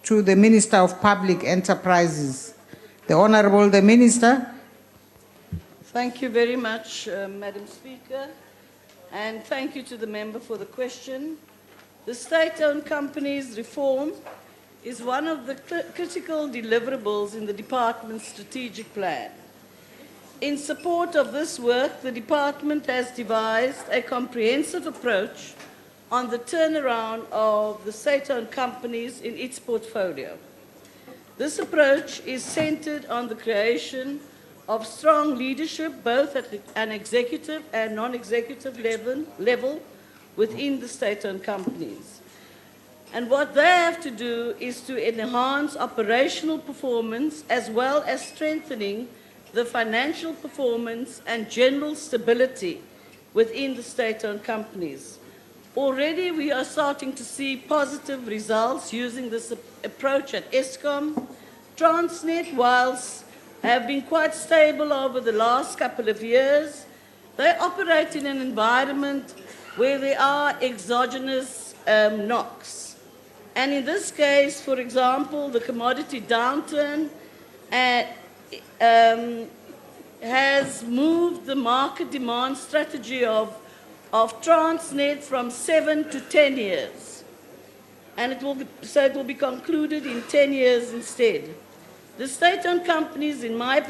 to the Minister of Public Enterprises. The Minister. Thank you very much, Madam Speaker, and thank you to the member for the question. The state-owned companies reform is one of the critical deliverables in the department's strategic plan. In support of this work, the department has devised a comprehensive approach on the turnaround of the state-owned companies in its portfolio. This approach is centered on the creation of strong leadership, both at an executive and non-executive level within the state-owned companies. And what they have to do is to enhance operational performance as well as strengthening the financial performance and general stability within the state-owned companies. Already we are starting to see positive results using this approach at Eskom. Transnet, whilst have been quite stable over the last couple of years, they operate in an environment where there are exogenous knocks. And in this case, for example, the commodity downturn has moved the market demand strategy of Transnet from 7 to 10 years. And it will be concluded in 10 years instead. The state-owned companies in my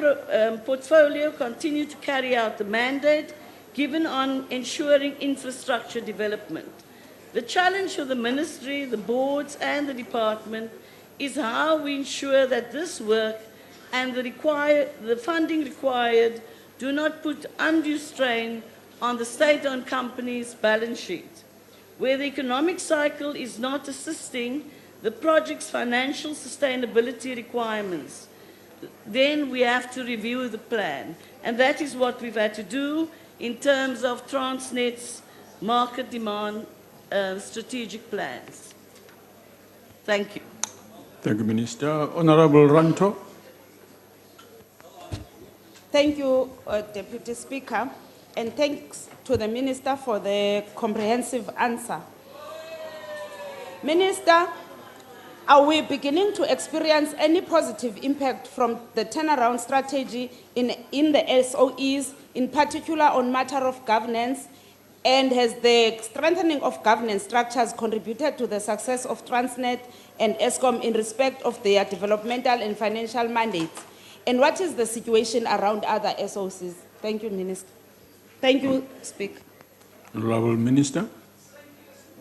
portfolio continue to carry out the mandate given on ensuring infrastructure development. The challenge for the ministry, the boards and the department is how we ensure that this work and the funding required do not put undue strain on the state-owned company's balance sheet. Where the economic cycle is not assisting the project's financial sustainability requirements, then we have to review the plan. And that is what we've had to do in terms of Transnet's market demand strategic plans. Thank you. Thank you, Minister. Honorable Ranto. Thank you, Deputy Speaker, and thanks to the Minister for the comprehensive answer. Minister, are we beginning to experience any positive impact from the turnaround strategy in the SOEs, in particular on matter of governance, and has the strengthening of governance structures contributed to the success of Transnet and Eskom in respect of their developmental and financial mandates? And what is the situation around other SOCs? Thank you, Minister. Thank you, Speaker. Honorable Minister.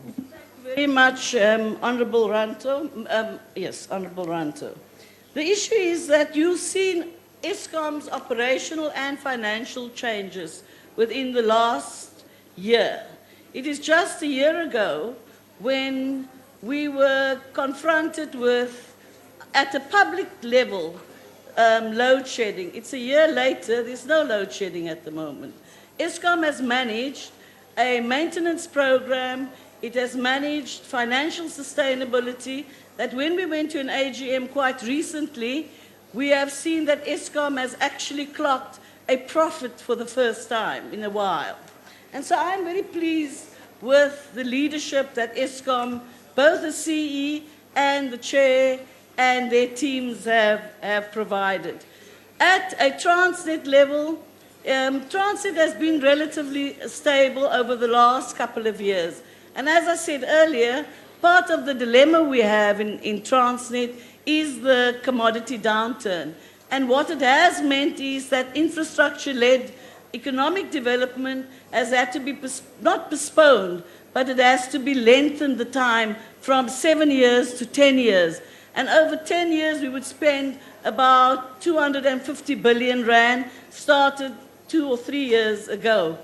Thank you very much, Honorable Ranto. Yes, Honorable Ranto. The issue is that you've seen Eskom's operational and financial changes within the last year. It is just a year ago when we were confronted with, at a public level, load shedding. It's a year later, there's no load shedding at the moment. Eskom has managed a maintenance program, it has managed financial sustainability, that when we went to an AGM quite recently, we have seen that Eskom has actually clocked a profit for the first time in a while. And so I'm very pleased with the leadership that Eskom, both the CE and the chair and their teams have provided. At a Transnet level, Transnet has been relatively stable over the last couple of years. And as I said earlier, part of the dilemma we have in Transnet is the commodity downturn. And what it has meant is that infrastructure-led economic development has had to be not postponed, but it has to be lengthened the time from 7 years to 10 years. And over 10 years, we would spend about 250 billion rand, started 2 or 3 years ago.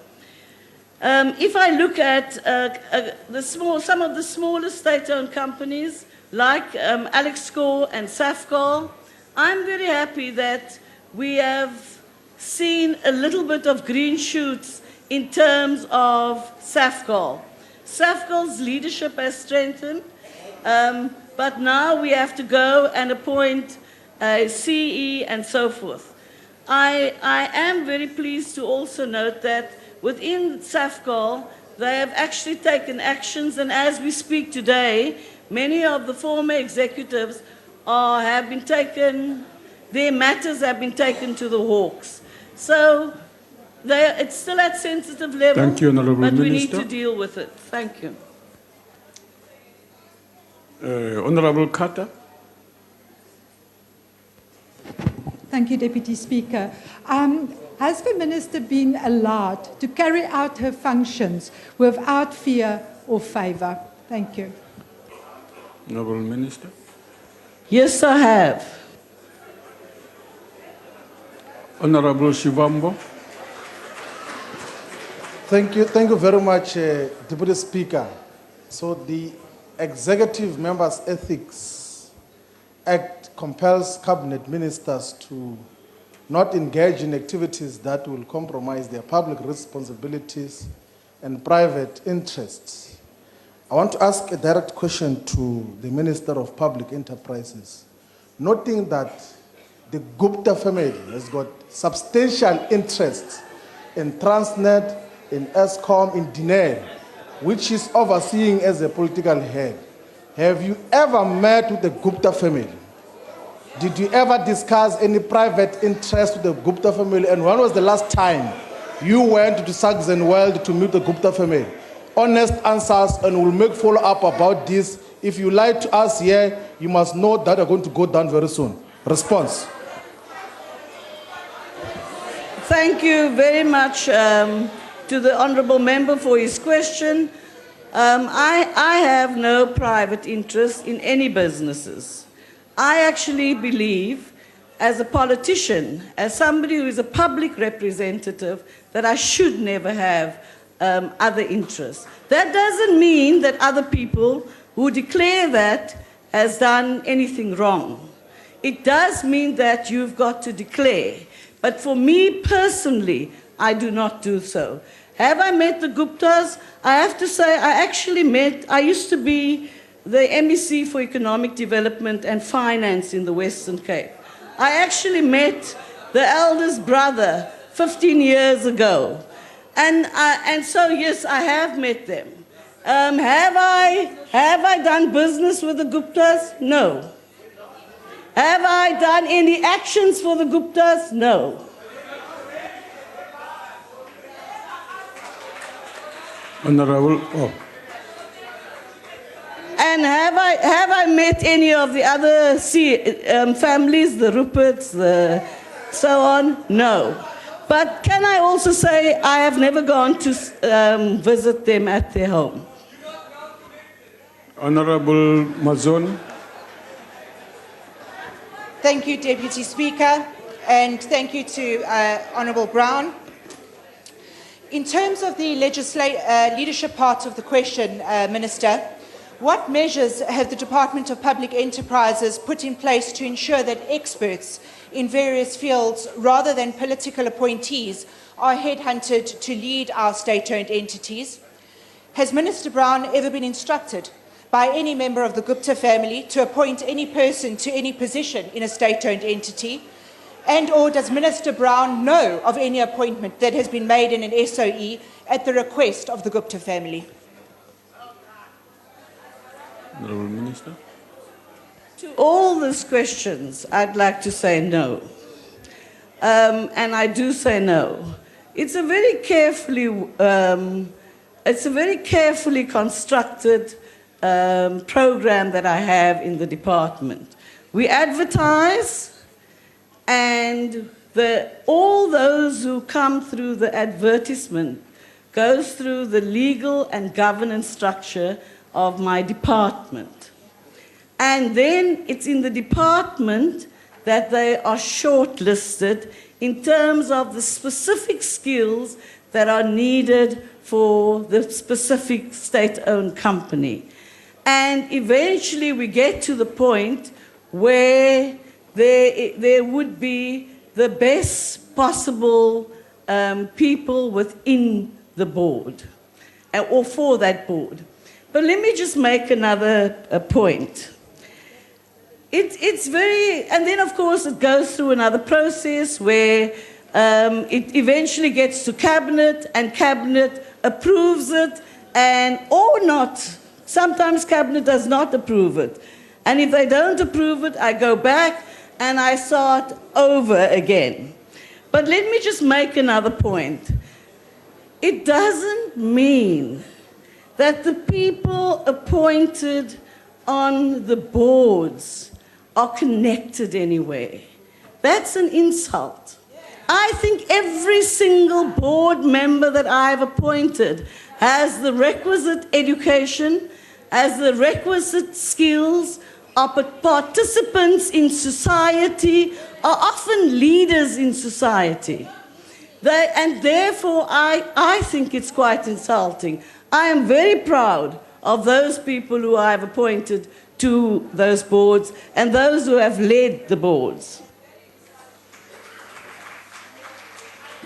If I look at some of the smaller state-owned companies, like Alexco and Safcol, I'm very happy that we have seen a little bit of green shoots in terms of Safcol. Safcol's leadership has strengthened, but now we have to go and appoint a CE and so forth. I am very pleased to also note that within Safcol, they have actually taken actions, and as we speak today, many of the former executives have been taken, their matters have been taken to the Hawks. So it's still at sensitive level, Thank you, Honourable but we need Minister. to deal with it. Thank you. Honourable Carter. Thank you, Deputy Speaker. Has the Minister been allowed to carry out her functions without fear or favour? Thank you. Honourable Minister. Yes, I have. Honourable Shivambo. Thank you very much, Deputy Speaker. So the Executive Members' Ethics Act compels cabinet ministers to not engage in activities that will compromise their public responsibilities and private interests. I want to ask a direct question to the Minister of Public Enterprises. Noting that the Gupta family has got substantial interests in Transnet, in ESCOM, in DINER, which is overseeing as a political head. Have you ever met with the Gupta family? Did you ever discuss any private interest with the Gupta family? And when was the last time you went to Saxon World to meet the Gupta family? Honest answers, and we'll make follow-up about this. If you lie to us here, you must know that you're going to go down very soon. Response. Thank you very much to the Honourable Member for his question. I have no private interest in any businesses. I actually believe, as a politician, as somebody who is a public representative, that I should never have other interests. That doesn't mean that other people who declare that has done anything wrong. It does mean that you've got to declare. But for me personally, I do not do so. Have I met the Guptas? I have to say I used to be the MEC for Economic Development and Finance in the Western Cape. I actually met the eldest brother 15 years ago. And so, yes, I have met them. Have I done business with the Guptas? No. Have I done any actions for the Guptas? No. Honourable. And have I met any of the other families, the Ruperts, the so on? No. But can I also say I have never gone to visit them at their home? Honourable Mazoni. Thank you, Deputy Speaker, and thank you to Honourable Brown. In terms of the leadership part of the question, Minister, what measures have the Department of Public Enterprises put in place to ensure that experts in various fields, rather than political appointees, are headhunted to lead our state-owned entities? Has Minister Brown ever been instructed by any member of the Gupta family to appoint any person to any position in a state-owned entity? And/or does Minister Brown know of any appointment that has been made in an SOE at the request of the Gupta family? Honourable Minister. To all these questions, I'd like to say no. And I do say no. It's a very carefully constructed program that I have in the department. We advertise, and all those who come through the advertisement goes through the legal and governance structure of my department. And then it's in the department that they are shortlisted in terms of the specific skills that are needed for the specific state-owned company. And eventually we get to the point where there would be the best possible people within the board, or for that board. But let me just make another point. It's very, and then of course it goes through another process where it eventually gets to cabinet, and cabinet approves it, and or not. Sometimes cabinet does not approve it. And if they don't approve it, I go back and I start over again. But let me just make another point. It doesn't mean that the people appointed on the boards are connected anywhere. That's an insult. I think every single board member that I've appointed has the requisite education, has the requisite skills, are participants in society, are often leaders in society. And therefore, I think it's quite insulting. I am very proud of those people who I have appointed to those boards and those who have led the boards.